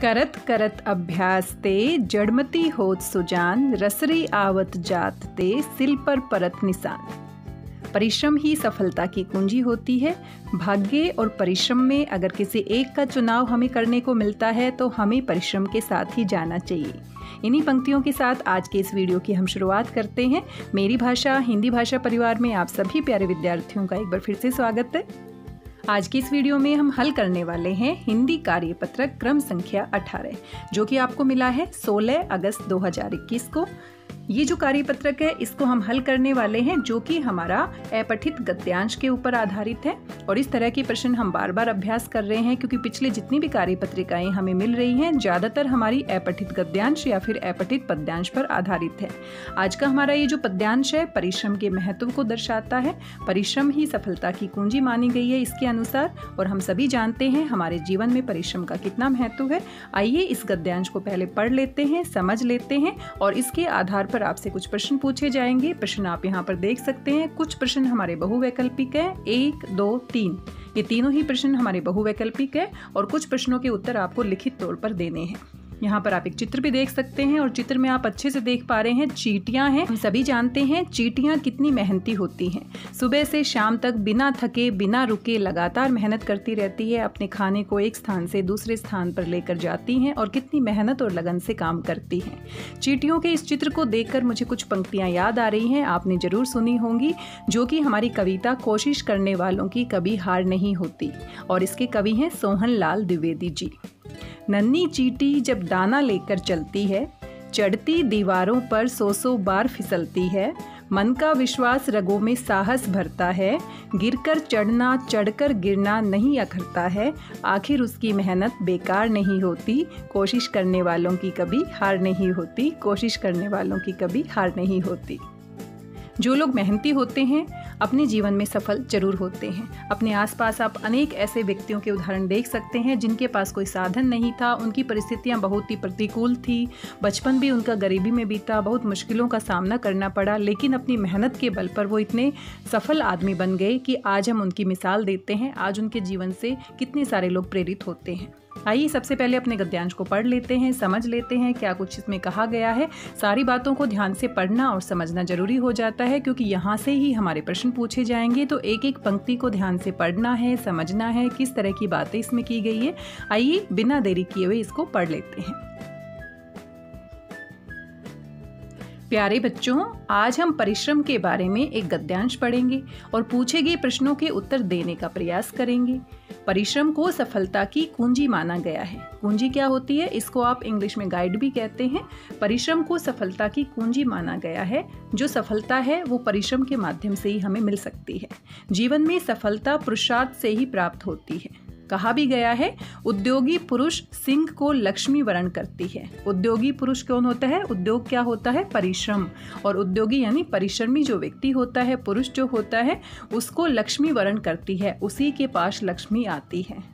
करत करत अभ्यास ते जड़मती होत सुजान, रसरी आवत जात ते सिल पर परत निशान। परिश्रम ही सफलता की कुंजी होती है। भाग्य और परिश्रम में अगर किसी एक का चुनाव हमें करने को मिलता है तो हमें परिश्रम के साथ ही जाना चाहिए। इन्हीं पंक्तियों के साथ आज के इस वीडियो की हम शुरुआत करते हैं। मेरी भाषा हिंदी भाषा परिवार में आप सभी प्यारे विद्यार्थियों का एक बार फिर से स्वागत है। आज की इस वीडियो में हम हल करने वाले हैं हिंदी कार्यपत्रक क्रम संख्या 18, जो कि आपको मिला है 16 अगस्त 2021 को। ये जो कार्यपत्रक है इसको हम हल करने वाले हैं, जो कि हमारा अपठित गद्यांश के ऊपर आधारित है। और इस तरह के प्रश्न हम बार बार अभ्यास कर रहे हैं, क्योंकि पिछले जितनी भी कार्यपत्रिकाएं हमें मिल रही हैं ज़्यादातर हमारी अपठित गद्यांश या फिर अपठित पद्यांश पर आधारित है। आज का हमारा ये जो पद्यांश है परिश्रम के महत्व को दर्शाता है। परिश्रम ही सफलता की कुंजी मानी गई है इसके अनुसार, और हम सभी जानते हैं हमारे जीवन में परिश्रम का कितना महत्व है। आइए इस गद्यांश को पहले पढ़ लेते हैं, समझ लेते हैं, और इसके आधार पर आपसे कुछ प्रश्न पूछे जाएंगे। प्रश्न आप यहाँ पर देख सकते हैं। कुछ प्रश्न हमारे बहुवैकल्पिक है, 1, 2, 3। ये तीनों ही प्रश्न हमारे बहुवैकल्पिक है, और कुछ प्रश्नों के उत्तर आपको लिखित तौर पर देने हैं। यहाँ पर आप एक चित्र भी देख सकते हैं, और चित्र में आप अच्छे से देख पा रहे हैं चींटियां हैं। हम सभी जानते हैं चींटियां कितनी मेहनती होती हैं। सुबह से शाम तक बिना थके बिना रुके लगातार मेहनत करती रहती है। अपने खाने को एक स्थान से दूसरे स्थान पर लेकर जाती हैं, और कितनी मेहनत और लगन से काम करती हैं। चींटियों के इस चित्र को देखकर मुझे कुछ पंक्तियां याद आ रही हैं, आपने जरूर सुनी होंगी, जो कि हमारी कविता कोशिश करने वालों की कभी हार नहीं होती। और इसके कवि हैं सोहन लाल द्विवेदी जी। नन्ही चींटी जब दाना लेकर चलती है, चढ़ती दीवारों पर 100 बार फिसलती है। मन का विश्वास रगों में साहस भरता है, गिरकर चढ़ना चढ़कर गिरना नहीं अखरता है। आखिर उसकी मेहनत बेकार नहीं होती, कोशिश करने वालों की कभी हार नहीं होती, कोशिश करने वालों की कभी हार नहीं होती। जो लोग मेहनती होते हैं अपने जीवन में सफल जरूर होते हैं। अपने आसपास आप अनेक ऐसे व्यक्तियों के उदाहरण देख सकते हैं जिनके पास कोई साधन नहीं था, उनकी परिस्थितियां बहुत ही प्रतिकूल थी, बचपन भी उनका गरीबी में बीता, बहुत मुश्किलों का सामना करना पड़ा, लेकिन अपनी मेहनत के बल पर वो इतने सफल आदमी बन गए कि आज हम उनकी मिसाल देते हैं। आज उनके जीवन से कितने सारे लोग प्रेरित होते हैं। आइए सबसे पहले अपने गद्यांश को पढ़ लेते हैं, समझ लेते हैं क्या कुछ इसमें कहा गया है। सारी बातों को ध्यान से पढ़ना और समझना जरूरी हो जाता है, क्योंकि यहाँ से ही हमारे प्रश्न पूछे जाएंगे। तो एक एक पंक्ति को ध्यान से पढ़ना है, समझना है किस तरह की बातें इसमें की गई है। आइए बिना देरी किए हुए इसको पढ़ लेते हैं। प्यारे बच्चों, आज हम परिश्रम के बारे में एक गद्यांश पढ़ेंगे और पूछे गए प्रश्नों के उत्तर देने का प्रयास करेंगे। परिश्रम को सफलता की कुंजी माना गया है। कुंजी क्या होती है, इसको आप इंग्लिश में गाइड भी कहते हैं। परिश्रम को सफलता की कुंजी माना गया है। जो सफलता है वो परिश्रम के माध्यम से ही हमें मिल सकती है। जीवन में सफलता पुरुषार्थ से ही प्राप्त होती है। कहा भी गया है, उद्योगी पुरुष सिंह को लक्ष्मी वरण करती है। उद्योगी पुरुष कौन होता है? उद्योग क्या होता है? परिश्रम। और उद्योगी यानी परिश्रमी जो व्यक्ति होता है, पुरुष जो होता है, उसको लक्ष्मी वरण करती है, उसी के पास लक्ष्मी आती है।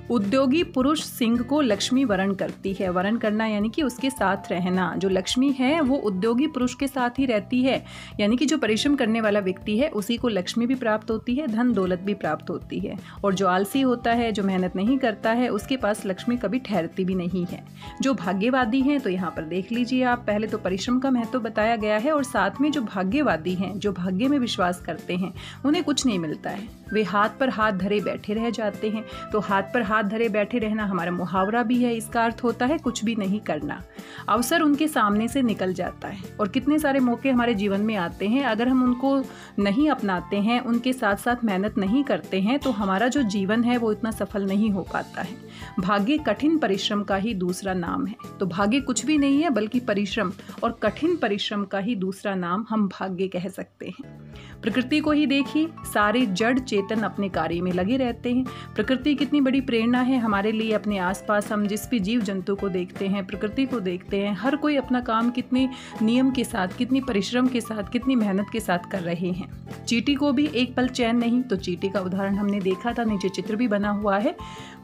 उद्योगी पुरुष सिंह को लक्ष्मी वरण करती है। वरण करना यानी कि उसके साथ रहना। जो लक्ष्मी है वो उद्योगी पुरुष के साथ ही रहती है, यानी कि जो परिश्रम करने वाला व्यक्ति है उसी को लक्ष्मी भी प्राप्त होती है, धन दौलत भी प्राप्त होती है। और जो आलसी होता है, जो मेहनत नहीं करता है, उसके पास लक्ष्मी कभी ठहरती भी नहीं है। जो भाग्यवादी हैं तो यहाँ पर देख लीजिए आप, पहले तो परिश्रम का महत्व बताया गया है, और साथ में जो भाग्यवादी हैं, जो भाग्य में विश्वास करते हैं, उन्हें कुछ नहीं मिलता है। वे हाथ पर हाथ धरे बैठे रह जाते हैं। तो हाथ पर हाथ धरे बैठे रहना हमारा मुहावरा भी है। इसका अर्थ होता है कुछ भी नहीं करना। अवसर उनके सामने से निकल जाता है, और कितने सारे मौके हमारे जीवन में आते हैं, अगर हम उनको नहीं अपनाते हैं, उनके साथ साथ मेहनत नहीं करते हैं, तो हमारा जो जीवन है वो इतना सफल नहीं हो पाता है। भाग्य कठिन परिश्रम का ही दूसरा नाम है। तो भाग्य कुछ भी नहीं है बल्कि परिश्रम, और कठिन परिश्रम का ही दूसरा नाम हम भाग्य कह सकते हैं। प्रकृति को ही देखिए, सारे जड़ चेतन अपने कार्य में लगे रहते हैं। प्रकृति कितनी बड़ी प्रेरणा है हमारे लिए। अपने आसपास हम जिस भी जीव जंतु को देखते हैं, प्रकृति को देखते हैं, हर कोई अपना काम कितने नियम के साथ, कितनी परिश्रम के साथ, कितनी मेहनत के साथ कर रहे हैं। चींटी को भी एक पल चैन नहीं। तो चींटी का उदाहरण हमने देखा था, नीचे चित्र भी बना हुआ है।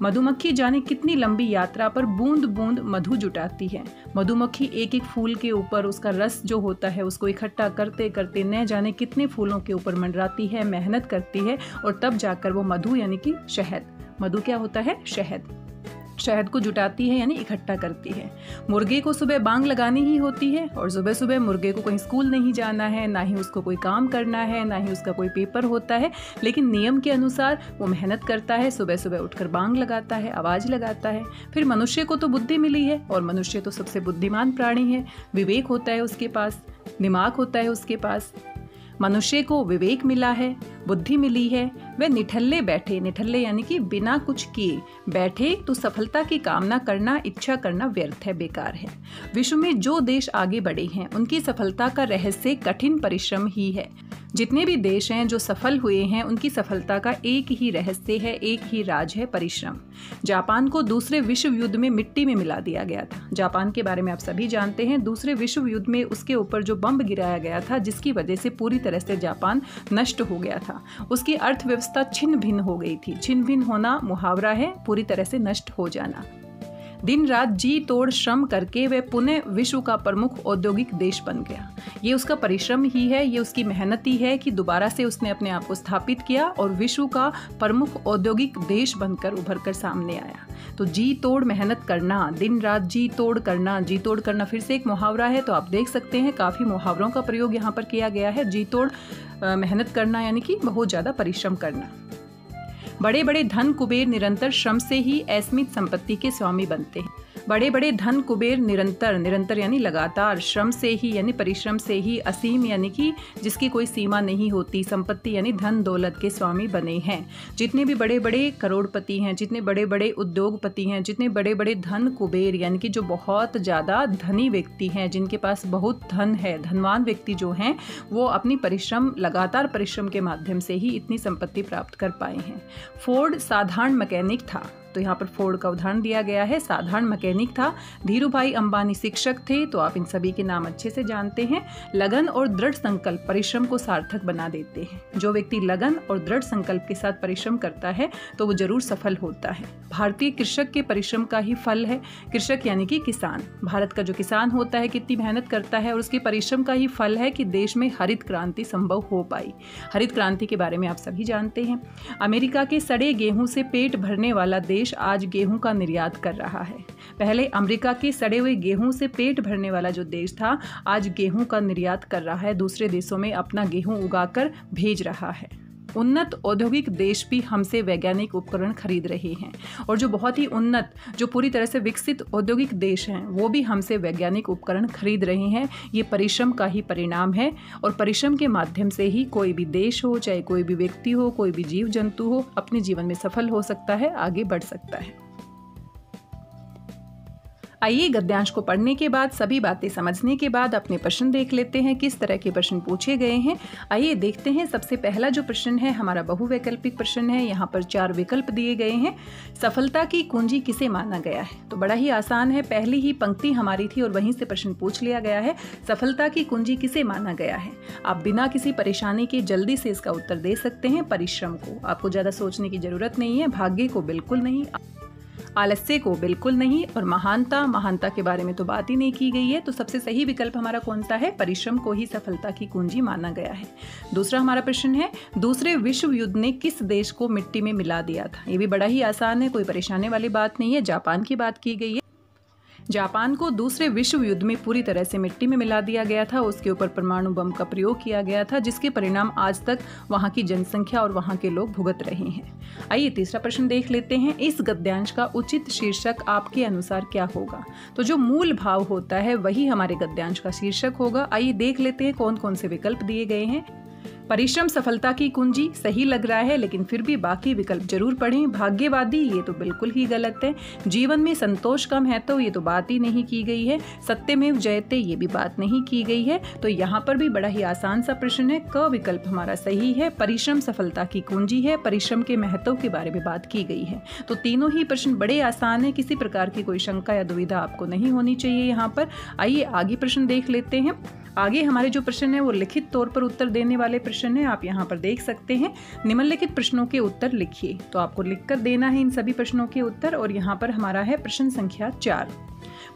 मधुमक्खी जाने कितनी लंबी यात्रा पर बूंद बूंद मधु जुटाती है। मधुमक्खी एक एक फूल के ऊपर उसका रस जो होता है उसको इकट्ठा करते करते न जाने कितने फूलों के ऊपर मंडराती है, मेहनत करती है, और तब जाकर वो मधु यानी कि शहद, मधु क्या होता है? शहद। शहद को जुटाती है यानी इकट्ठा करती है। मुर्गे को सुबह बांग लगानी ही होती है और सुबह सुबह मुर्गे को कहीं स्कूल नहीं जाना है, ना ही उसको कोई काम करना है, ना ही उसका कोई पेपर होता है, लेकिन नियम के अनुसार वो मेहनत करता है, सुबह सुबह उठकर बांग लगाता है, आवाज़ लगाता है। फिर मनुष्य को तो बुद्धि मिली है और मनुष्य तो सबसे बुद्धिमान प्राणी है, विवेक होता है उसके पास, दिमाग होता है उसके पास। मनुष्य को विवेक मिला है, बुद्धि मिली है, वह निठल्ले बैठे, निठल्ले यानी कि बिना कुछ किए बैठे तो सफलता की कामना करना, इच्छा करना व्यर्थ है, बेकार है। विश्व में जो देश आगे बढ़े हैं उनकी सफलता का रहस्य कठिन परिश्रम ही है। जितने भी देश हैं जो सफल हुए हैं उनकी सफलता का एक ही रहस्य है, एक ही राज है, परिश्रम। जापान को दूसरे विश्व युद्ध में मिट्टी में मिला दिया गया था। जापान के बारे में आप सभी जानते हैं, दूसरे विश्व युद्ध में उसके ऊपर जो बम गिराया गया था जिसकी वजह से पूरी तरह से जापान नष्ट हो गया था, उसकी अर्थव्यवस्था छिन्न भिन्न हो गई थी। छिन्न भिन्न होना मुहावरा है, पूरी तरह से नष्ट हो जाना। दिन रात जी तोड़ श्रम करके वह पुनः विश्व का प्रमुख औद्योगिक देश बन गया। ये उसका परिश्रम ही है, ये उसकी मेहनत ही है कि दोबारा से उसने अपने आप को स्थापित किया और विश्व का प्रमुख औद्योगिक देश बनकर उभर कर सामने आया। तो जी तोड़ मेहनत करना, दिन रात जी तोड़ करना, जी तोड़ करना फिर से एक मुहावरा है। तो आप देख सकते हैं काफ़ी मुहावरों का प्रयोग यहाँ पर किया गया है। जी तोड़ मेहनत करना यानी कि बहुत ज़्यादा परिश्रम करना। बड़े बड़े धन कुबेर निरंतर श्रम से ही असीमित संपत्ति के स्वामी बनते हैं। बड़े बड़े धन कुबेर निरंतर यानी लगातार, श्रम से ही यानी परिश्रम से ही, असीम यानी कि जिसकी कोई सीमा नहीं होती, संपत्ति यानी धन दौलत के स्वामी बने हैं। जितने भी बड़े बड़े करोड़पति हैं, जितने बड़े बड़े उद्योगपति हैं, जितने बड़े बड़े धन कुबेर यानी कि जो बहुत ज़्यादा धनी व्यक्ति हैं, जिनके पास बहुत धन है, धनवान व्यक्ति जो हैं, वो अपनी परिश्रम, लगातार परिश्रम के माध्यम से ही इतनी संपत्ति प्राप्त कर पाए हैं। फोर्ड साधारण मैकेनिक था, तो यहाँ पर फोर्ड का उदाहरण दिया गया है, साधारण मैकेनिक था। धीरूभाई अंबानी शिक्षक थे, तो आप इन सभी के नाम अच्छे से जानते हैं। लगन और दृढ़ संकल्प परिश्रम को सार्थक बना देते हैं। जो व्यक्ति लगन और दृढ़ संकल्प के साथ परिश्रम करता है तो वो जरूर सफल होता है। भारतीय कृषक के परिश्रम का ही फल है, कृषक यानी कि किसान। भारत का जो किसान होता है कितनी मेहनत करता है और उसके परिश्रम का ही फल है कि देश में हरित क्रांति संभव हो पाई। हरित क्रांति के बारे में आप सभी जानते हैं। अमेरिका के सड़े गेहूं से पेट भरने वाला देश आज गेहूं का निर्यात कर रहा है। पहले अमेरिका के सड़े हुए गेहूं से पेट भरने वाला जो देश था, आज गेहूं का निर्यात कर रहा है, दूसरे देशों में अपना गेहूं उगाकर भेज रहा है। उन्नत औद्योगिक देश भी हमसे वैज्ञानिक उपकरण खरीद रहे हैं और जो बहुत ही उन्नत, जो पूरी तरह से विकसित औद्योगिक देश हैं, वो भी हमसे वैज्ञानिक उपकरण खरीद रहे हैं। ये परिश्रम का ही परिणाम है और परिश्रम के माध्यम से ही कोई भी देश हो, चाहे कोई भी व्यक्ति हो, कोई भी जीव जंतु हो, अपने जीवन में सफल हो सकता है, आगे बढ़ सकता है। आइए गद्यांश को पढ़ने के बाद, सभी बातें समझने के बाद अपने प्रश्न देख लेते हैं, किस तरह के प्रश्न पूछे गए हैं। आइए देखते हैं। सबसे पहला जो प्रश्न है हमारा बहुवैकल्पिक प्रश्न है। यहाँ पर 4 विकल्प दिए गए हैं। सफलता की कुंजी किसे माना गया है? तो बड़ा ही आसान है, पहली ही पंक्ति हमारी थी और वहीं से प्रश्न पूछ लिया गया है। सफलता की कुंजी किसे माना गया है? आप बिना किसी परेशानी के जल्दी से इसका उत्तर दे सकते हैं। परिश्रम को। आपको ज़्यादा सोचने की जरूरत नहीं है। भाग्य को बिल्कुल नहीं, आलस्य को बिल्कुल नहीं, और महानता के बारे में तो बात ही नहीं की गई है। तो सबसे सही विकल्प हमारा कौन सा है? परिश्रम को ही सफलता की कुंजी माना गया है। दूसरा हमारा प्रश्न है, दूसरे विश्व युद्ध ने किस देश को मिट्टी में मिला दिया था? ये भी बड़ा ही आसान है, कोई परेशानी वाली बात नहीं है। जापान की बात की गई है। जापान को दूसरे विश्व युद्ध में पूरी तरह से मिट्टी में मिला दिया गया था। उसके ऊपर परमाणु बम का प्रयोग किया गया था, जिसके परिणाम आज तक वहां की जनसंख्या और वहां के लोग भुगत रहे हैं। आइए तीसरा प्रश्न देख लेते हैं। इस गद्यांश का उचित शीर्षक आपके अनुसार क्या होगा? तो जो मूल भाव होता है वही हमारे गद्यांश का शीर्षक होगा। आइए देख लेते हैं कौन कौन से विकल्प दिए गए हैं। परिश्रम सफलता की कुंजी सही लग रहा है, लेकिन फिर भी बाकी विकल्प जरूर पढ़ें। भाग्यवादी, ये तो बिल्कुल ही गलत है। जीवन में संतोष कम है, तो ये तो बात ही नहीं की गई है। सत्यमेव जयते, ये भी बात नहीं की गई है। तो यहाँ पर भी बड़ा ही आसान सा प्रश्न है, क विकल्प हमारा सही है। परिश्रम सफलता की कुंजी है, परिश्रम के महत्व के बारे में बात की गई है। तो तीनों ही प्रश्न बड़े आसान है, किसी प्रकार की कोई शंका या दुविधा आपको नहीं होनी चाहिए यहाँ पर। आइए आगे प्रश्न देख लेते हैं। आगे हमारे जो प्रश्न है वो लिखित तौर पर उत्तर देने वाले प्रश्न है। आप यहाँ पर देख सकते हैं। निम्नलिखित प्रश्नों के उत्तर लिखिए। तो आपको लिखकर देना है इन सभी प्रश्नों के उत्तर। और यहाँ पर हमारा है प्रश्न संख्या 4।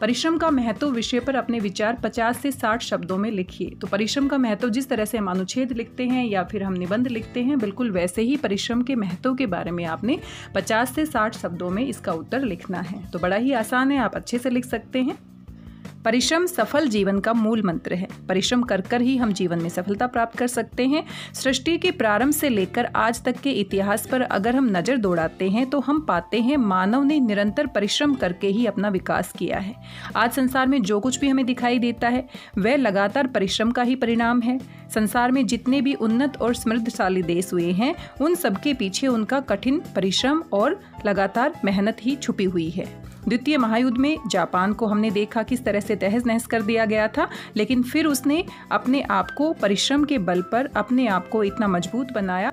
परिश्रम का महत्व विषय पर अपने विचार 50 से 60 शब्दों में लिखिए। तो परिश्रम का महत्व जिस तरह से हम अनुच्छेद लिखते हैं या फिर हम निबंध लिखते हैं, बिल्कुल वैसे ही परिश्रम के महत्व के बारे में आपने 50 से 60 शब्दों में इसका उत्तर लिखना है। तो बड़ा ही आसान है, आप अच्छे से लिख सकते हैं। परिश्रम सफल जीवन का मूल मंत्र है। परिश्रम कर कर ही हम जीवन में सफलता प्राप्त कर सकते हैं। सृष्टि के प्रारंभ से लेकर आज तक के इतिहास पर अगर हम नज़र दौड़ाते हैं तो हम पाते हैं मानव ने निरंतर परिश्रम करके ही अपना विकास किया है। आज संसार में जो कुछ भी हमें दिखाई देता है वह लगातार परिश्रम का ही परिणाम है। संसार में जितने भी उन्नत और समृद्धशाली देश हुए हैं उन सबके पीछे उनका कठिन परिश्रम और लगातार मेहनत ही छुपी हुई है। द्वितीय महायुद्ध में जापान को हमने देखा किस तरह से तहस नहस कर दिया गया था, लेकिन फिर उसने अपने आप को परिश्रम के बल पर अपने आप को इतना मजबूत बनाया।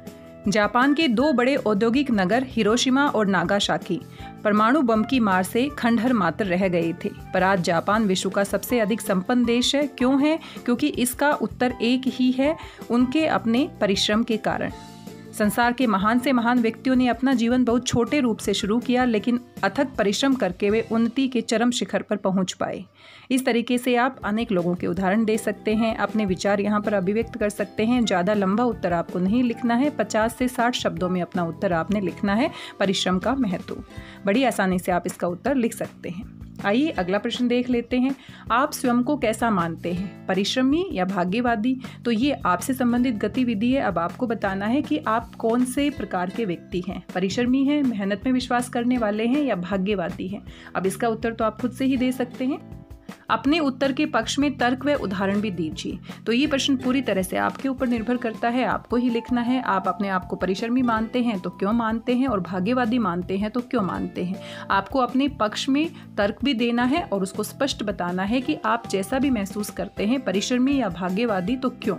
जापान के 2 बड़े औद्योगिक नगर हिरोशिमा और नागासाकी परमाणु बम की मार से खंडहर मात्र रह गए थे, पर आज जापान विश्व का सबसे अधिक संपन्न देश है। क्यों है? क्योंकि इसका उत्तर एक ही है, उनके अपने परिश्रम के कारण। संसार के महान से महान व्यक्तियों ने अपना जीवन बहुत छोटे रूप से शुरू किया, लेकिन अथक परिश्रम करके वे उन्नति के चरम शिखर पर पहुंच पाए। इस तरीके से आप अनेक लोगों के उदाहरण दे सकते हैं, अपने विचार यहाँ पर अभिव्यक्त कर सकते हैं। ज़्यादा लंबा उत्तर आपको नहीं लिखना है, 50 से 60 शब्दों में अपना उत्तर आपने लिखना है। परिश्रम का महत्व, बड़ी आसानी से आप इसका उत्तर लिख सकते हैं। आइए अगला प्रश्न देख लेते हैं। आप स्वयं को कैसा मानते हैं, परिश्रमी या भाग्यवादी? तो ये आपसे संबंधित गतिविधि है। अब आपको बताना है कि आप कौन से प्रकार के व्यक्ति हैं, परिश्रमी हैं, मेहनत में विश्वास करने वाले हैं या भाग्यवादी हैं। अब इसका उत्तर तो आप खुद से ही दे सकते हैं। अपने उत्तर के पक्ष में तर्क व उदाहरण भी दीजिए। तो ये प्रश्न पूरी तरह से आपके ऊपर निर्भर करता है, आपको ही लिखना है। आप अपने आप को परिश्रमी मानते हैं तो क्यों मानते हैं, और भाग्यवादी मानते हैं तो क्यों मानते हैं। आपको अपने पक्ष में तर्क भी देना है और उसको स्पष्ट बताना है कि आप जैसा भी महसूस करते हैं, परिश्रमी या भाग्यवादी, तो क्यों।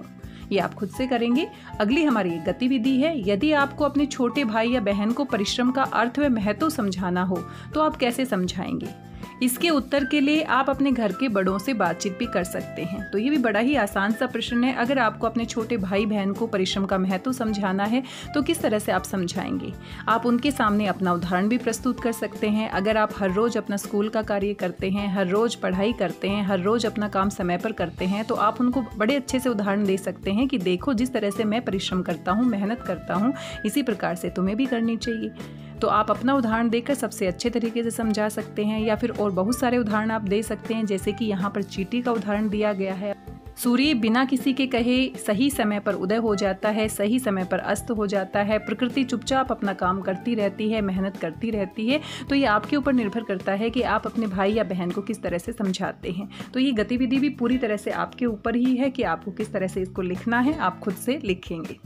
ये आप खुद से करेंगे। अगली हमारी गतिविधि है, यदि आपको अपने छोटे भाई या बहन को परिश्रम का अर्थ व महत्व समझाना हो तो आप कैसे समझाएंगे। इसके उत्तर के लिए आप अपने घर के बड़ों से बातचीत भी कर सकते हैं। तो ये भी बड़ा ही आसान सा प्रश्न है। अगर आपको अपने छोटे भाई बहन को परिश्रम का महत्व समझाना है तो किस तरह से आप समझाएंगे। आप उनके सामने अपना उदाहरण भी प्रस्तुत कर सकते हैं। अगर आप हर रोज़ अपना स्कूल का कार्य करते हैं, हर रोज़ पढ़ाई करते हैं, हर रोज़ अपना काम समय पर करते हैं, तो आप उनको बड़े अच्छे से उदाहरण दे सकते हैं कि देखो जिस तरह से मैं परिश्रम करता हूँ, मेहनत करता हूँ, इसी प्रकार से तुम्हें भी करनी चाहिए। तो आप अपना उदाहरण देकर सबसे अच्छे तरीके से समझा सकते हैं, या फिर और बहुत सारे उदाहरण आप दे सकते हैं, जैसे कि यहाँ पर चींटी का उदाहरण दिया गया है। सूर्य बिना किसी के कहे सही समय पर उदय हो जाता है, सही समय पर अस्त हो जाता है। प्रकृति चुपचाप अपना काम करती रहती है, मेहनत करती रहती है। तो ये आपके ऊपर निर्भर करता है कि आप अपने भाई या बहन को किस तरह से समझाते हैं। तो ये गतिविधि भी पूरी तरह से आपके ऊपर ही है कि आपको किस तरह से इसको लिखना है, आप खुद से लिखेंगे।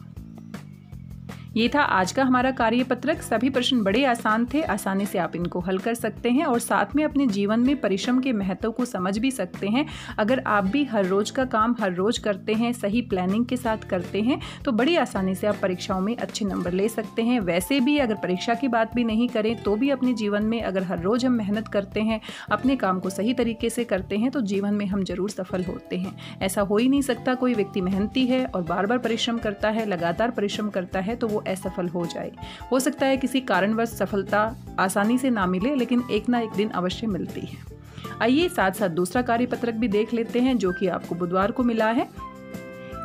ये था आज का हमारा कार्यपत्रक। सभी प्रश्न बड़े आसान थे, आसानी से आप इनको हल कर सकते हैं और साथ में अपने जीवन में परिश्रम के महत्व को समझ भी सकते हैं। अगर आप भी हर रोज का काम हर रोज करते हैं, सही प्लानिंग के साथ करते हैं, तो बड़ी आसानी से आप परीक्षाओं में अच्छे नंबर ले सकते हैं। वैसे भी अगर परीक्षा की बात भी नहीं करें तो भी अपने जीवन में अगर हर रोज हम मेहनत करते हैं, अपने काम को सही तरीके से करते हैं, तो जीवन में हम जरूर सफल होते हैं। ऐसा हो ही नहीं सकता कोई व्यक्ति मेहनती है और बार बार परिश्रम करता है, लगातार परिश्रम करता है, तो वो असफल हो जाए। हो सकता है किसी कारणवश सफलता आसानी से ना मिले, लेकिन एक ना एक दिन अवश्य मिलती है। आइए साथ साथ दूसरा कार्यपत्रक भी देख लेते हैं जो कि आपको बुधवार को मिला है।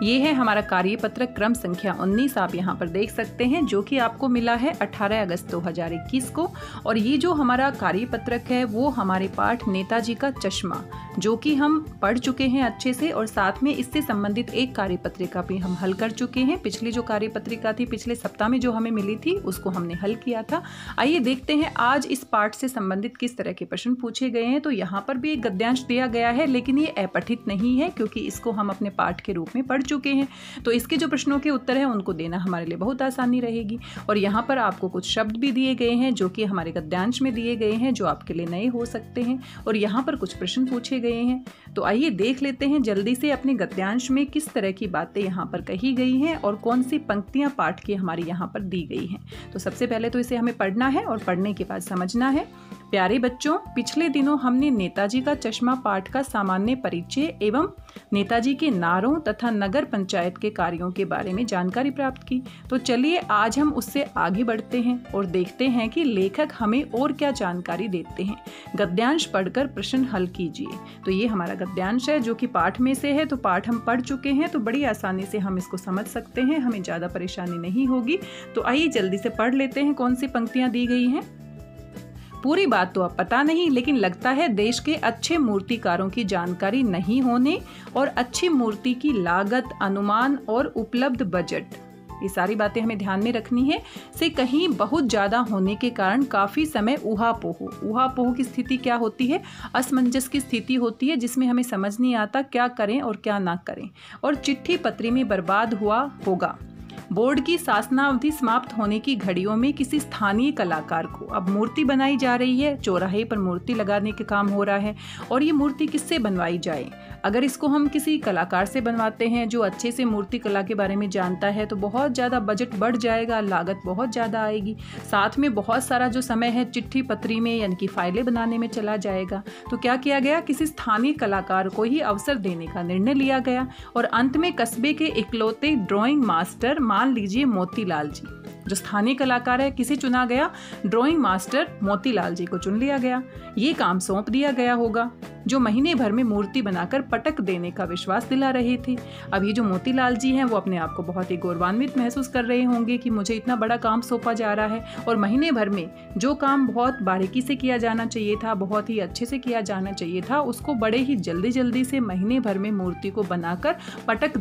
ये है हमारा कार्यपत्रक क्रम संख्या 19, आप यहाँ पर देख सकते हैं, जो कि आपको मिला है 18 अगस्त 2021 को। और ये जो हमारा कार्यपत्रक है वो हमारे पाठ नेताजी का चश्मा, जो कि हम पढ़ चुके हैं अच्छे से, और साथ में इससे संबंधित एक कार्यपत्रिका भी हम हल कर चुके हैं। पिछली जो कार्यपत्रिका थी पिछले सप्ताह में जो हमें मिली थी उसको हमने हल किया था। आइए देखते हैं आज इस पाठ से संबंधित किस तरह के प्रश्न पूछे गए हैं। तो यहाँ पर भी एक गद्यांश दिया गया है, लेकिन ये अपठित नहीं है क्योंकि इसको हम अपने पाठ के रूप में पढ़ चुके हैं। तो इसके जो प्रश्नों के उत्तर हैं उनको देना हमारे लिए बहुत आसानी रहेगी। और यहाँ पर आपको कुछ शब्द भी दिए गए हैं जो कि हमारे गद्यांश में दिए गए हैं, जो आपके लिए नए हो सकते हैं। और यहाँ पर कुछ प्रश्न पूछे गए हैं, तो आइए देख लेते हैं जल्दी से अपने गद्यांश में किस तरह की बातें यहाँ पर कही गई हैं और कौन सी पंक्तियाँ पाठ की हमारी यहाँ पर दी गई हैं। तो सबसे पहले तो इसे हमें पढ़ना है और पढ़ने के बाद समझना है। प्यारे बच्चों, पिछले दिनों हमने नेताजी का चश्मा पाठ का सामान्य परिचय एवं नेताजी के नारों तथा नगर पंचायत के कार्यों के बारे में जानकारी प्राप्त की। तो चलिए आज हम उससे आगे बढ़ते हैं और देखते हैं कि लेखक हमें और क्या जानकारी देते हैं। गद्यांश पढ़कर प्रश्न हल कीजिए। तो ये हमारा गद्यांश है जो कि पाठ में से है। तो पाठ हम पढ़ चुके हैं, तो बड़ी आसानी से हम इसको समझ सकते हैं, हमें ज़्यादा परेशानी नहीं होगी। तो आइए जल्दी से पढ़ लेते हैं कौन सी पंक्तियाँ दी गई हैं। पूरी बात तो अब पता नहीं, लेकिन लगता है देश के अच्छे मूर्तिकारों की जानकारी नहीं होने और अच्छी मूर्ति की लागत, अनुमान और उपलब्ध बजट, ये सारी बातें हमें ध्यान में रखनी है, से कहीं बहुत ज़्यादा होने के कारण काफ़ी समय ऊहापोह की स्थिति क्या होती है? असमंजस की स्थिति होती है, जिसमें हमें समझ नहीं आता क्या करें और क्या ना करें, और चिट्ठी पत्री में बर्बाद हुआ होगा। बोर्ड की शासनावधि समाप्त होने की घड़ियों में किसी स्थानीय कलाकार को, अब मूर्ति बनाई जा रही है, चौराहे पर मूर्ति लगाने के काम हो रहा है, और ये मूर्ति किससे बनवाई जाए? अगर इसको हम किसी कलाकार से बनवाते हैं जो अच्छे से मूर्ति कला के बारे में जानता है, तो बहुत ज़्यादा बजट बढ़ जाएगा, लागत बहुत ज़्यादा आएगी, साथ में बहुत सारा जो समय है चिट्ठी पत्री में यानी कि फाइलें बनाने में चला जाएगा। तो क्या किया गया? किसी स्थानीय कलाकार को ही अवसर देने का निर्णय लिया गया, और अंत में कस्बे के इकलौते ड्राइंग मास्टर, मान लीजिए मोतीलाल जी, जो स्थानीय कलाकार है, किसे चुना गया? ड्राइंग मास्टर मोतीलाल जी को चुन लिया गया। ये काम सौंप दिया गया होगा, जो महीने भर में मूर्ति बनाकर पटक देने का विश्वास दिला रहे थे। अब ये जो मोतीलाल जी हैं वो अपने आप को बहुत ही गौरवान्वित महसूस कर रहे होंगे कि मुझे इतना बड़ा काम सौंपा जा रहा है, और महीने भर में जो काम बहुत बारीकी से किया जाना चाहिए था, बहुत ही अच्छे से किया जाना चाहिए था, उसको बड़े ही जल्दी से महीने भर में मूर्ति को बनाकर पटक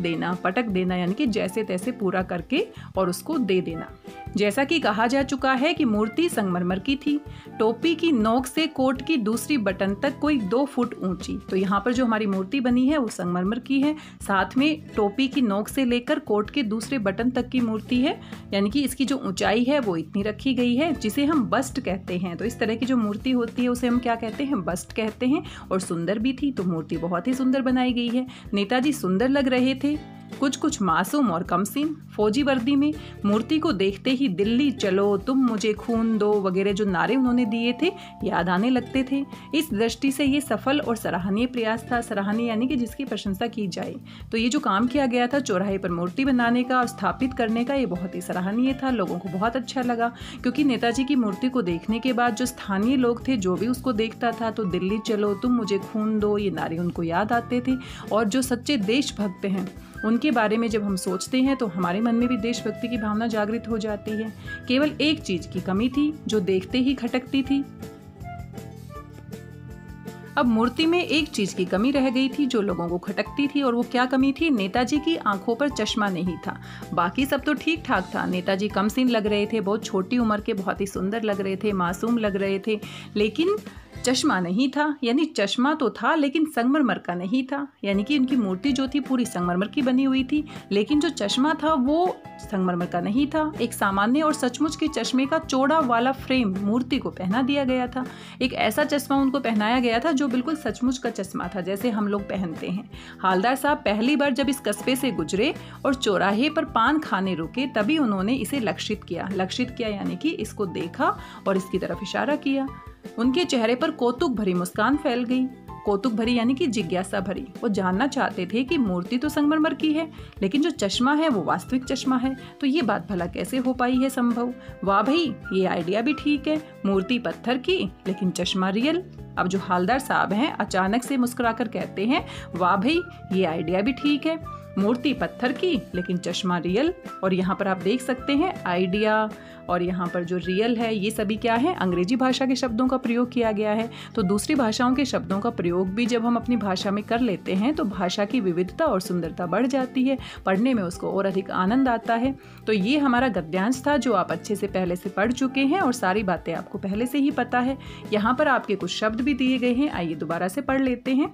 देना यानी कि जैसे तैसे पूरा करके और उसको दे देना। जैसा कि कहा जा चुका है कि मूर्ति संगमरमर की थी, टोपी की नोक से कोट की दूसरी बटन तक कोई 2 फुट ऊंची। तो यहाँ पर जो हमारी मूर्ति बनी है वो संगमरमर की है, साथ में टोपी की नोक से लेकर कोट के दूसरे बटन तक की मूर्ति है, यानी कि इसकी जो ऊंचाई है वो इतनी रखी गई है, जिसे हम बस्ट कहते हैं। तो इस तरह की जो मूर्ति होती है उसे हम क्या कहते हैं? बस्ट कहते हैं। और सुंदर भी थी, तो मूर्ति बहुत ही सुंदर बनाई गई है। नेताजी सुंदर लग रहे थे, कुछ मासूम और कमसीन, फौजी वर्दी में। मूर्ति को देखते ही दिल्ली चलो, तुम मुझे खून दो वगैरह जो नारे उन्होंने दिए थे याद आने लगते थे। इस दृष्टि से ये सफल और सराहनीय प्रयास था। सराहनीय यानी कि जिसकी प्रशंसा की जाए। तो ये जो काम किया गया था चौराहे पर मूर्ति बनाने का और स्थापित करने का, ये बहुत ही सराहनीय था, लोगों को बहुत अच्छा लगा, क्योंकि नेताजी की मूर्ति को देखने के बाद जो स्थानीय लोग थे, जो भी उसको देखता था, तो दिल्ली चलो, तुम मुझे खून दो, ये नारे उनको याद आते थे। और जो सच्चे देशभक्त हैं उनके बारे में जब हम सोचते हैं तो हमारे मन में भी देशभक्ति की भावना जागृत हो जाती है। केवल एक चीज की कमी थी जो देखते ही खटकती थी। अब मूर्ति में एक चीज की कमी रह गई थी जो लोगों को खटकती थी, और वो क्या कमी थी? नेताजी की आंखों पर चश्मा नहीं था। बाकी सब तो ठीक ठाक था, नेताजी कमसीन लग रहे थे, बहुत छोटी उम्र के, बहुत ही सुंदर लग रहे थे, मासूम लग रहे थे, लेकिन चश्मा नहीं था। यानी चश्मा तो था लेकिन संगमरमर का नहीं था, यानी कि उनकी मूर्ति जो थी पूरी संगमरमर की बनी हुई थी, लेकिन जो चश्मा था वो संगमरमर का नहीं था। एक सामान्य और सचमुच के चश्मे का चौड़ा वाला फ्रेम मूर्ति को पहना दिया गया था। एक ऐसा चश्मा उनको पहनाया गया था जो बिल्कुल सचमुच का चश्मा था, जैसे हम लोग पहनते हैं। हालदार साहब पहली बार जब इस कस्बे से गुजरे और चौराहे पर पान खाने रुके, तभी उन्होंने इसे लक्षित किया यानी कि इसको देखा और इसकी तरफ इशारा किया। उनके चेहरे पर कौतुक भरी मुस्कान फैल गई। कौतुक भरी यानी कि जिज्ञासा भरी। वो जानना चाहते थे कि मूर्ति तो संगमरमर की है, लेकिन जो चश्मा है वो वास्तविक चश्मा है, तो ये बात भला कैसे हो पाई है संभव? वाह भाई, ये आइडिया भी ठीक है, मूर्ति पत्थर की लेकिन चश्मा रियल। अब जो हालदार साहब हैं अचानक से मुस्कुराकर कहते हैं, वाह भाई, ये आइडिया भी ठीक है, मूर्ति पत्थर की लेकिन चश्मा रियल। और यहाँ पर आप देख सकते हैं आइडिया और यहाँ पर जो रियल है, ये सभी क्या है? अंग्रेजी भाषा के शब्दों का प्रयोग किया गया है। तो दूसरी भाषाओं के शब्दों का प्रयोग भी जब हम अपनी भाषा में कर लेते हैं तो भाषा की विविधता और सुंदरता बढ़ जाती है, पढ़ने में उसको और अधिक आनंद आता है। तो ये हमारा गद्यांश था जो आप अच्छे से पहले से पढ़ चुके हैं और सारी बातें आपको पहले से ही पता है। यहाँ पर आपके कुछ शब्द भी दिए गए हैं, आइए दोबारा से पढ़ लेते हैं।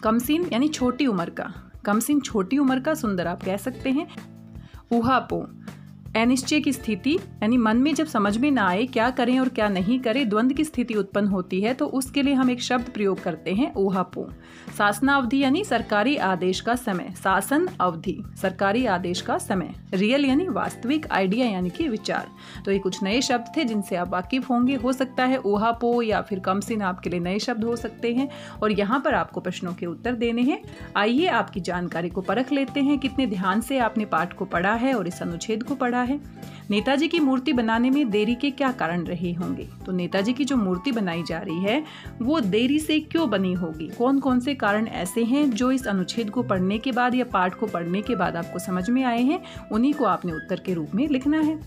कमसीन यानी छोटी उम्र का, कमसीन छोटी उम्र का, सुंदर आप कह सकते हैं। ऊहापोह अनिश्चय की स्थिति यानी मन में जब समझ में ना आए क्या करें और क्या नहीं करें, द्वंद्व की स्थिति उत्पन्न होती है, तो उसके लिए हम एक शब्द प्रयोग करते हैं ऊहापोह। शासनावधि यानी सरकारी आदेश का समय, शासन अवधि सरकारी आदेश का समय। रियल यानी वास्तविक, आइडिया यानी कि विचार। तो ये कुछ नए शब्द थे जिनसे आप वाकिफ होंगे। हो सकता है ऊहापोह या फिर कमसिन आपके लिए नए शब्द हो सकते हैं और यहाँ पर आपको प्रश्नों के उत्तर देने हैं। आइए आपकी जानकारी को परख लेते हैं, कितने ध्यान से आपने पाठ को पढ़ा है और इस अनुच्छेद को पढ़ा है। नेताजी की मूर्ति बनाने में देरी के क्या कारण रहे होंगे? तो नेताजी की जो मूर्ति बनाई जा रही है वो देरी से क्यों बनी होगी? कौन कौन से कारण ऐसे हैं जो इस अनुच्छेद को पढ़ने के बाद या पाठ को पढ़ने के बाद आपको समझ में आए हैं? उन्हीं को आपने उत्तर के रूप में लिखना है।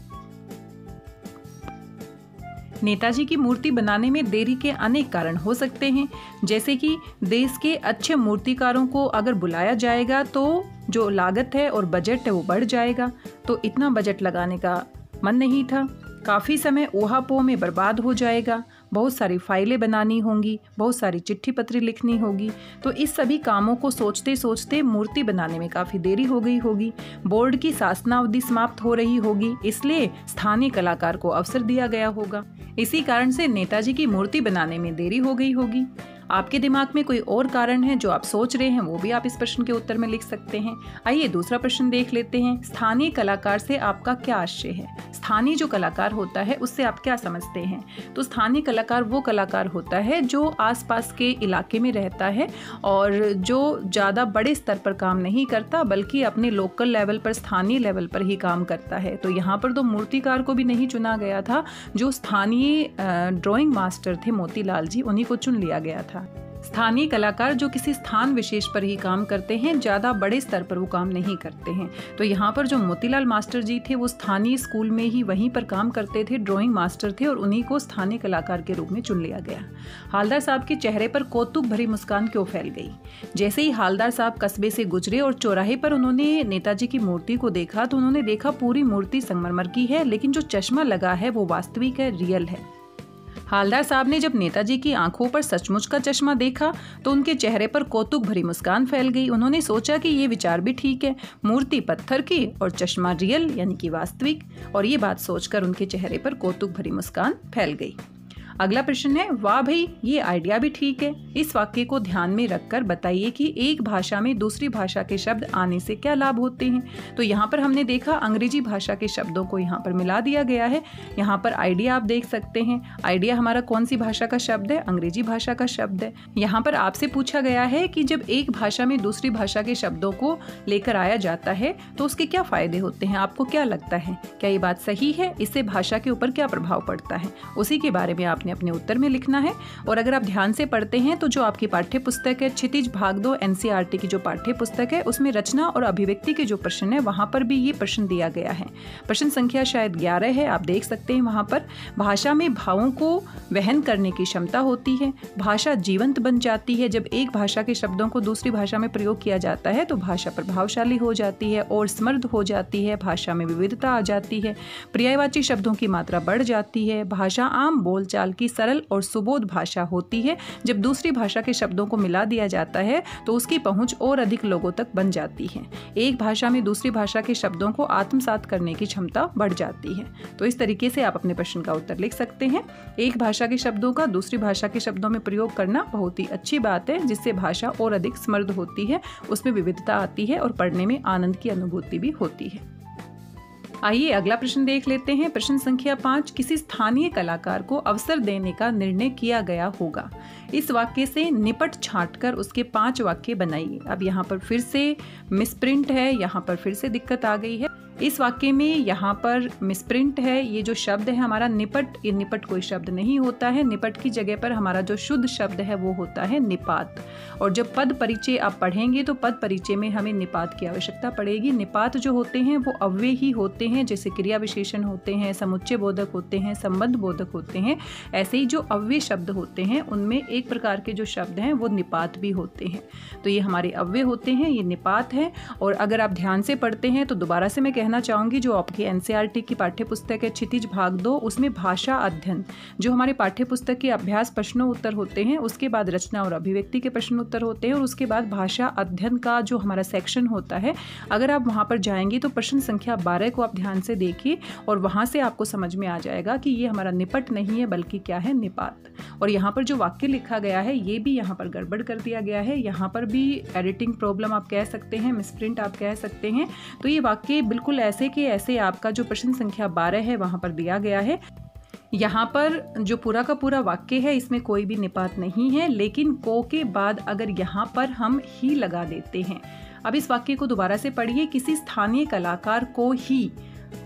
नेताजी की मूर्ति बनाने में देरी के अनेक कारण हो सकते हैं, जैसे कि देश के अच्छे मूर्तिकारों को अगर बुलाया जाएगा तो जो लागत है और बजट है वो बढ़ जाएगा, तो इतना बजट लगाने का मन नहीं था। काफ़ी समय ऊहापोह में बर्बाद हो जाएगा, बहुत सारी फाइलें बनानी होंगी, बहुत सारी चिट्ठी पत्री लिखनी होगी। तो इस सभी कामों को सोचते सोचते मूर्ति बनाने में काफ़ी देरी हो गई होगी। बोर्ड की शासनावधि समाप्त हो रही होगी, इसलिए स्थानीय कलाकार को अवसर दिया गया होगा। इसी कारण से नेताजी की मूर्ति बनाने में देरी हो गई होगी। आपके दिमाग में कोई और कारण है जो आप सोच रहे हैं, वो भी आप इस प्रश्न के उत्तर में लिख सकते हैं। आइए दूसरा प्रश्न देख लेते हैं। स्थानीय कलाकार से आपका क्या आशय है? स्थानीय जो कलाकार होता है उससे आप क्या समझते हैं? तो स्थानीय कलाकार वो कलाकार होता है जो आसपास के इलाके में रहता है और जो ज़्यादा बड़े स्तर पर काम नहीं करता, बल्कि अपने लोकल लेवल पर, स्थानीय लेवल पर ही काम करता है। तो यहाँ पर तो मूर्तिकार को भी नहीं चुना गया था, जो स्थानीय ड्राइंग मास्टर थे मोतीलाल जी, उन्हीं को चुन लिया गया था। स्थानीय कलाकार जो किसी स्थान विशेष पर ही काम करते हैं, ज़्यादा बड़े स्तर पर वो काम नहीं करते हैं। तो यहाँ पर जो मोतीलाल मास्टर जी थे वो स्थानीय स्कूल में ही वहीं पर काम करते थे, ड्राइंग मास्टर थे और उन्हीं को स्थानीय कलाकार के रूप में चुन लिया गया। हालदार साहब के चेहरे पर कौतुक भरी मुस्कान क्यों फैल गई? जैसे ही हालदार साहब कस्बे से गुजरे और चौराहे पर उन्होंने नेताजी की मूर्ति को देखा तो उन्होंने देखा पूरी मूर्ति संगमरमर की है, लेकिन जो चश्मा लगा है वो वास्तविक है, रियल है। हालदार साहब ने जब नेताजी की आंखों पर सचमुच का चश्मा देखा तो उनके चेहरे पर कौतुक भरी मुस्कान फैल गई। उन्होंने सोचा कि ये विचार भी ठीक है, मूर्ति पत्थर की और चश्मा रियल यानी कि वास्तविक, और ये बात सोचकर उनके चेहरे पर कौतुक भरी मुस्कान फैल गई। अगला प्रश्न है, वाह भाई ये आइडिया भी ठीक है। इस वाक्य को ध्यान में रखकर बताइए कि एक भाषा में दूसरी भाषा के शब्द आने से क्या लाभ होते हैं। तो यहाँ पर हमने देखा अंग्रेजी भाषा के शब्दों को यहाँ पर मिला दिया गया है। यहाँ पर आइडिया आप देख सकते हैं। आइडिया हमारा कौन सी भाषा का शब्द है? अंग्रेजी भाषा का शब्द है। यहाँ पर आपसे पूछा गया है कि जब एक भाषा में दूसरी भाषा के शब्दों को लेकर आया जाता है तो उसके क्या फायदे होते हैं? आपको क्या लगता है, क्या ये बात सही है? इससे भाषा के ऊपर क्या प्रभाव पड़ता है? उसी के बारे में आपने अपने उत्तर में लिखना है। और अगर आप ध्यान से पढ़ते हैं तो जो आपकी पाठ्य पुस्तक है क्षितिज भाग 2 एनसीईआरटी की जो पाठ्य पुस्तक है उसमें रचना और अभिव्यक्ति के जो प्रश्न है वहां पर भी ये प्रश्न दिया गया है। प्रश्न संख्या शायद 11 है, आप देख सकते हैं। वहां पर भाषा में भावों को वहन करने की क्षमता होती है, भाषा जीवंत बन जाती है। जब एक भाषा के शब्दों को दूसरी भाषा में प्रयोग किया जाता है तो भाषा प्रभावशाली हो जाती है और समृद्ध हो जाती है, भाषा में विविधता आ जाती है, पर्यायवाची शब्दों की मात्रा बढ़ जाती है, भाषा आम बोलचाल की सरल और सुबोध भाषा होती है। जब दूसरी भाषा के शब्दों को मिला दिया जाता है तो उसकी पहुंच और अधिक लोगों तक बन जाती है। एक भाषा में दूसरी भाषा के शब्दों को आत्मसात करने की क्षमता बढ़ जाती है। तो इस तरीके से आप अपने प्रश्न का उत्तर लिख सकते हैं। एक भाषा के शब्दों का दूसरी भाषा के शब्दों में प्रयोग करना बहुत ही अच्छी बात है, जिससे भाषा और अधिक समृद्ध होती है, उसमें विविधता आती है और पढ़ने में आनंद की अनुभूति भी होती है। आइए अगला प्रश्न देख लेते हैं। प्रश्न संख्या 5, किसी स्थानीय कलाकार को अवसर देने का निर्णय किया गया होगा। इस वाक्य से निपट छांटकर उसके 5 वाक्य बनाइए। अब यहाँ पर फिर से मिसप्रिंट है, यहाँ पर फिर से दिक्कत आ गई है। इस वाक्य में यहाँ पर मिसप्रिंट है। ये जो शब्द है हमारा निपट, ये निपट कोई शब्द नहीं होता है। निपट की जगह पर हमारा जो शुद्ध शब्द है वो होता है निपात। और जब पद परिचय आप पढ़ेंगे तो पद परिचय में हमें निपात की आवश्यकता पड़ेगी। निपात जो होते हैं वो अव्यय ही होते हैं, जैसे क्रिया विशेषण होते हैं, समुच्चय बोधक होते हैं, संबंध बोधक होते हैं। ऐसे ही जो अव्यय शब्द होते हैं उनमें एक प्रकार के जो शब्द हैं वो निपात भी होते हैं। तो ये हमारे अव्यय होते हैं, ये निपात है। और अगर आप ध्यान से पढ़ते हैं तो दोबारा से मैं कहना कहना चाहूँगी, जो आपकी एनसीईआरटी की पाठ्य पुस्तक है क्षितिज भाग 2, उसमें भाषा अध्ययन जो हमारे पाठ्य पुस्तक के अभ्यास प्रश्नों उत्तर होते हैं, उसके बाद रचना और अभिव्यक्ति के प्रश्न उत्तर होते हैं, और उसके बाद भाषा अध्ययन का जो हमारा सेक्शन होता है, अगर आप वहाँ पर जाएंगे तो प्रश्न संख्या 12 को आप ध्यान से देखिए और वहाँ से आपको समझ में आ जाएगा कि ये हमारा निपट नहीं है बल्कि क्या है, निपात। और यहाँ पर जो वाक्य लिखा गया है ये भी यहाँ पर गड़बड़ कर दिया गया है, यहाँ पर भी एडिटिंग प्रॉब्लम आप कह सकते हैं, मिसप्रिंट आप कह सकते हैं। तो ये वाक्य बिल्कुल ऐसे के ऐसे आपका जो प्रश्न संख्या 12 है वहाँ पर दिया गया है। यहाँ पर जो पूरा का पूरा वाक्य है इसमें कोई भी निपात नहीं है, लेकिन को के बाद अगर यहाँ पर हम ही लगा देते हैं। अब इस वाक्य को दोबारा से पढ़िए। किसी स्थानीय कलाकार को ही,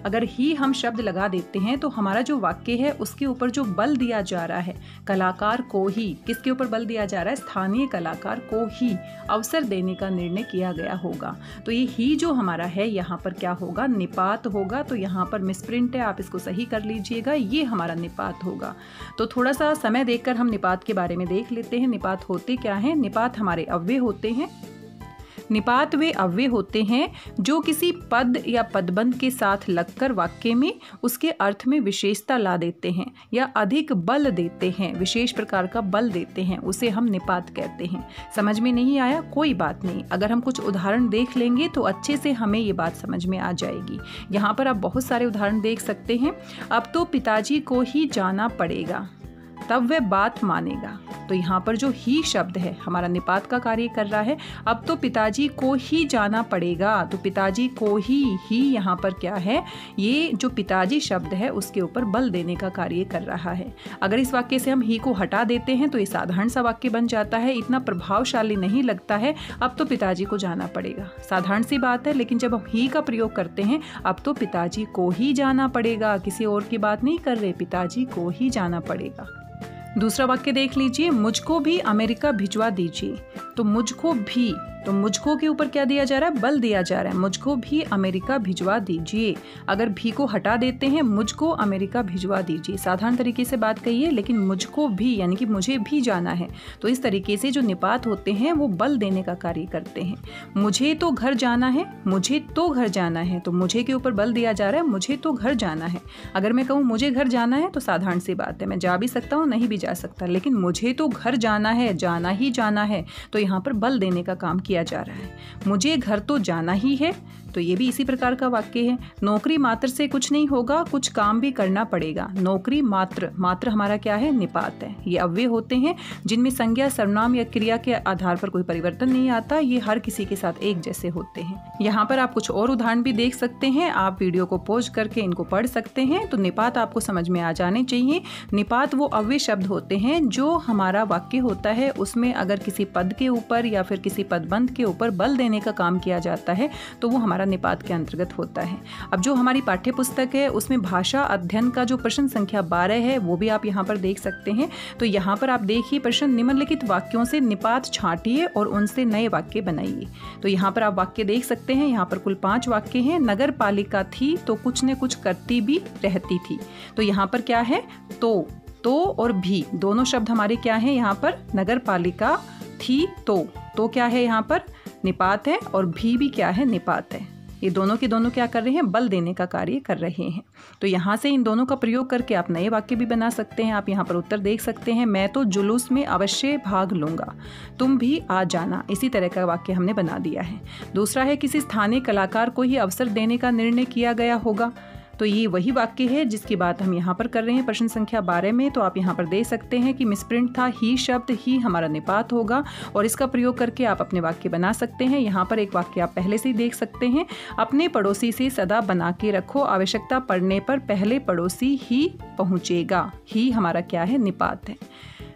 अगर ही हम शब्द लगा देते हैं तो हमारा जो वाक्य है उसके ऊपर जो बल दिया जा रहा है, कलाकार को ही, किसके ऊपर बल दिया जा रहा है, स्थानीय कलाकार को ही अवसर देने का निर्णय किया गया होगा। तो ये ही जो हमारा है यहाँ पर क्या होगा, निपात होगा। तो यहाँ पर मिसप्रिंट है, आप इसको सही कर लीजिएगा, ये हमारा निपात होगा। तो थोड़ा सा समय देखकर हम निपात के बारे में देख लेते हैं। निपात होते क्या हैं? निपात हमारे अव्यय होते हैं। निपात वे अव्यय होते हैं जो किसी पद या पदबंध के साथ लगकर वाक्य में उसके अर्थ में विशेषता ला देते हैं या अधिक बल देते हैं, विशेष प्रकार का बल देते हैं, उसे हम निपात कहते हैं। समझ में नहीं आया कोई बात नहीं, अगर हम कुछ उदाहरण देख लेंगे तो अच्छे से हमें ये बात समझ में आ जाएगी। यहाँ पर आप बहुत सारे उदाहरण देख सकते हैं। अब तो पिताजी को ही जाना पड़ेगा तब वह बात मानेगा। तो यहाँ पर जो ही शब्द है हमारा निपात का कार्य कर रहा है। अब तो पिताजी को ही जाना पड़ेगा, तो पिताजी को ही यहाँ पर क्या है, ये जो पिताजी शब्द है उसके ऊपर बल देने का कार्य कर रहा है। अगर इस वाक्य से हम ही को हटा देते हैं तो ये साधारण सा वाक्य बन जाता है, इतना प्रभावशाली नहीं लगता है। अब तो पिताजी को जाना पड़ेगा, साधारण सी बात है, लेकिन जब हम ही का प्रयोग करते हैं, अब तो पिताजी को ही जाना पड़ेगा, किसी और की बात नहीं कर रहे, पिताजी को ही जाना पड़ेगा। दूसरा वाक्य देख लीजिए, मुझको भी अमेरिका भिजवा दीजिए। तो मुझको भी, तो मुझको के ऊपर क्या दिया जा रहा है, बल दिया जा रहा है, मुझको भी अमेरिका भिजवा दीजिए। अगर भी को हटा देते हैं, मुझको अमेरिका भिजवा दीजिए, साधारण तरीके से बात कहिए, लेकिन मुझको भी यानी कि मुझे भी जाना है। तो इस तरीके से जो निपात होते हैं वो बल देने का कार्य करते हैं। मुझे तो घर जाना है, मुझे तो घर जाना है, तो मुझे के ऊपर बल दिया जा रहा है, मुझे तो घर जाना है। अगर मैं कहूँ मुझे घर जाना है तो साधारण सी बात है, मैं जा भी सकता हूँ नहीं भी जा सकता, लेकिन मुझे तो घर जाना है, जाना ही जाना है, तो यहाँ पर बल देने का काम किया जा रहा है। मुझे घर तो जाना ही है, तो ये भी इसी प्रकार का वाक्य है। नौकरी मात्र से कुछ नहीं होगा, कुछ काम भी करना पड़ेगा। नौकरी मात्र, मात्र हमारा क्या है, निपात है। ये अव्यय होते हैं जिनमें संज्ञा, सर्वनाम या क्रिया के आधार पर कोई परिवर्तन नहीं आता, ये हर किसी के साथ एक जैसे होते हैं। यहाँ पर आप कुछ और उदाहरण भी देख सकते हैं, आप वीडियो को पॉज करके इनको पढ़ सकते हैं, तो निपात आपको समझ में आ जाने चाहिए। निपात वो अव्यय शब्द होते हैं जो हमारा वाक्य होता है उसमें अगर किसी पद के ऊपर या फिर किसी पदबंध के ऊपर बल देने का काम किया जाता है तो वो हमारा निपात के अंतर्गत होता है। अब जो हमारी पाठ्य पुस्तक है उसमें भाषा अध्ययन का जो प्रश्न संख्या 12 है वो भी आप यहाँ पर देख सकते हैं। तो यहाँ पर आप देखिए, प्रश्न निम्नलिखित वाक्यों से निपात छांटिए और उनसे नए वाक्य बनाइए। तो यहाँ पर आप वाक्य देख सकते हैं, यहाँ पर कुल 5 वाक्य हैं। नगर पालिका थी तो कुछ न कुछ करती भी रहती थी। तो यहाँ पर क्या है, तो और भी दोनों शब्द हमारे क्या हैं, यहाँ पर नगर पालिका थी तो क्या है, यहाँ पर निपात है, और भी क्या है, निपात है। ये दोनों के दोनों क्या कर रहे हैं, बल देने का कार्य कर रहे हैं। तो यहाँ से इन दोनों का प्रयोग करके आप नए वाक्य भी बना सकते हैं। आप यहाँ पर उत्तर देख सकते हैं, मैं तो जुलूस में अवश्य भाग लूंगा, तुम भी आ जाना। इसी तरह का वाक्य हमने बना दिया है। दूसरा है, किसी स्थानीय कलाकार को ही अवसर देने का निर्णय किया गया होगा। तो ये वही वाक्य है जिसकी बात हम यहाँ पर कर रहे हैं प्रश्न संख्या 12 में। तो आप यहाँ पर देख सकते हैं कि मिसप्रिंट था, ही शब्द ही हमारा निपात होगा और इसका प्रयोग करके आप अपने वाक्य बना सकते हैं। यहाँ पर एक वाक्य आप पहले से ही देख सकते हैं, अपने पड़ोसी से सदा बना के रखो, आवश्यकता पड़ने पर पहले पड़ोसी ही पहुँचेगा। ही हमारा क्या है, निपात है।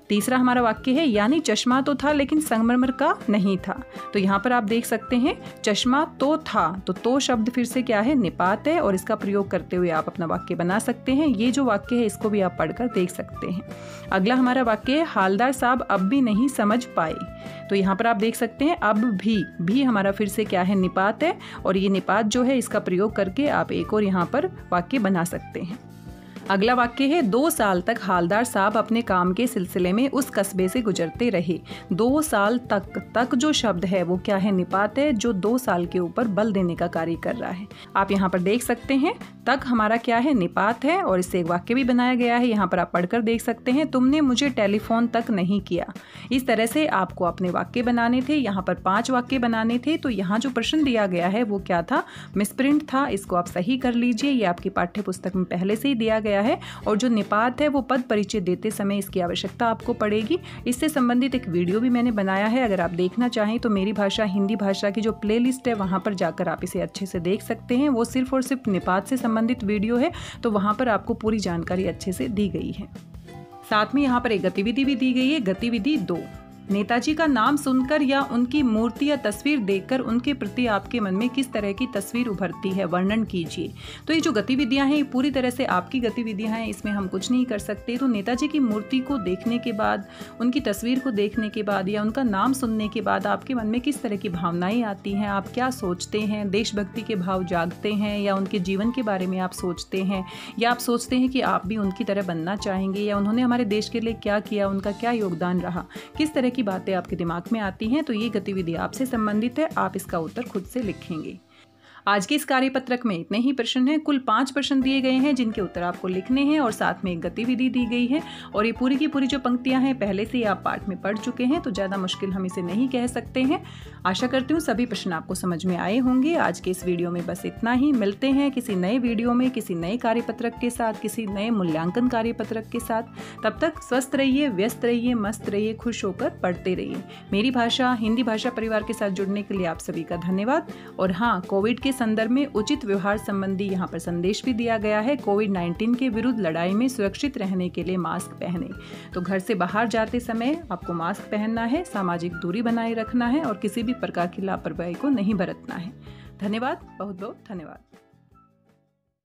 तीसरा हमारा वाक्य है, यानी चश्मा तो था लेकिन संगमरमर का नहीं था। तो यहाँ पर आप देख सकते हैं चश्मा तो था, तो शब्द फिर से क्या है, निपात है और इसका प्रयोग करते हुए आप अपना वाक्य बना सकते हैं। ये जो वाक्य है इसको भी आप पढ़कर देख सकते हैं। अगला हमारा वाक्य है, हालदार साहब अब भी नहीं समझ पाए। तो यहाँ पर आप देख सकते हैं अब भी हमारा फिर से क्या है, निपात है और ये निपात जो है इसका प्रयोग करके आप एक और यहाँ पर वाक्य बना सकते हैं। अगला वाक्य है 2 साल तक हालदार साहब अपने काम के सिलसिले में उस कस्बे से गुजरते रहे। 2 साल तक जो शब्द है वो क्या है? निपात है, जो 2 साल के ऊपर बल देने का कार्य कर रहा है। आप यहाँ पर देख सकते हैं तक हमारा क्या है? निपात है और इससे एक वाक्य भी बनाया गया है। यहाँ पर आप पढ़कर देख सकते हैं, तुमने मुझे टेलीफोन तक नहीं किया। इस तरह से आपको अपने वाक्य बनाने थे। यहाँ पर 5 वाक्य बनाने थे। तो यहाँ जो प्रश्न दिया गया है वो क्या था? मिसप्रिंट था। इसको आप सही कर लीजिए। ये आपकी पाठ्य पुस्तक में पहले से ही दिया गया है। और जो निपात है वो पद परिचय देते समय इसकी आवश्यकता आपको पड़ेगी। इससे संबंधित एक वीडियो भी मैंने बनाया है। अगर आप देखना चाहें तो मेरी भाषा हिंदी भाषा की जो प्लेलिस्ट है वहाँ पर जाकर आप इसे अच्छे से देख सकते हैं। वो सिर्फ और सिर्फ निपात से संबंधित वीडियो है, तो वहाँ पर आपको पूरी जानकारी अच्छे से दी गई है। साथ में यहाँ पर एक गतिविधि भी दी गई है। गतिविधि 2, नेताजी का नाम सुनकर या उनकी मूर्ति या तस्वीर देखकर उनके प्रति आपके मन में किस तरह की तस्वीर उभरती है, वर्णन कीजिए। तो ये जो गतिविधियां हैं ये पूरी तरह से आपकी गतिविधियां हैं, इसमें हम कुछ नहीं कर सकते। तो नेताजी की मूर्ति को देखने के बाद, उनकी तस्वीर को देखने के बाद या उनका नाम सुनने के बाद आपके मन में किस तरह की भावनाएं आती हैं, आप क्या सोचते हैं? देशभक्ति के भाव जागते हैं या उनके जीवन के बारे में आप सोचते हैं, या आप सोचते हैं कि आप भी उनकी तरह बनना चाहेंगे, या उन्होंने हमारे देश के लिए क्या किया, उनका क्या योगदान रहा, किस तरह की बातें आपके दिमाग में आती हैं। तो ये गतिविधि आपसे संबंधित है। आप इसका उत्तर खुद से लिखेंगे। आज के इस कार्यपत्रक में इतने ही प्रश्न हैं। कुल 5 प्रश्न दिए गए हैं जिनके उत्तर आपको लिखने हैं और साथ में एक गतिविधि दी गई है। और ये पूरी की पूरी जो पंक्तियां हैं पहले से ही आप पाठ में पढ़ चुके हैं, तो ज़्यादा मुश्किल हम इसे नहीं कह सकते हैं। आशा करती हूँ सभी प्रश्न आपको समझ में आए होंगे। आज के इस वीडियो में बस इतना ही। मिलते हैं किसी नए वीडियो में, किसी नए कार्यपत्रक के साथ, किसी नए मूल्यांकन कार्यपत्रक के साथ। तब तक स्वस्थ रहिए, व्यस्त रहिए, मस्त रहिए, खुश होकर पढ़ते रहिए। मेरी भाषा हिंदी भाषा परिवार के साथ जुड़ने के लिए आप सभी का धन्यवाद। और हाँ, कोविड के संदर्भ में उचित व्यवहार संबंधी यहाँ पर संदेश भी दिया गया है। कोविड-19 के विरुद्ध लड़ाई में सुरक्षित रहने के लिए मास्क पहने। तो घर से बाहर जाते समय आपको मास्क पहनना है, सामाजिक दूरी बनाए रखना है और किसी भी प्रकार की लापरवाही को नहीं बरतना है। धन्यवाद, बहुत बहुत धन्यवाद।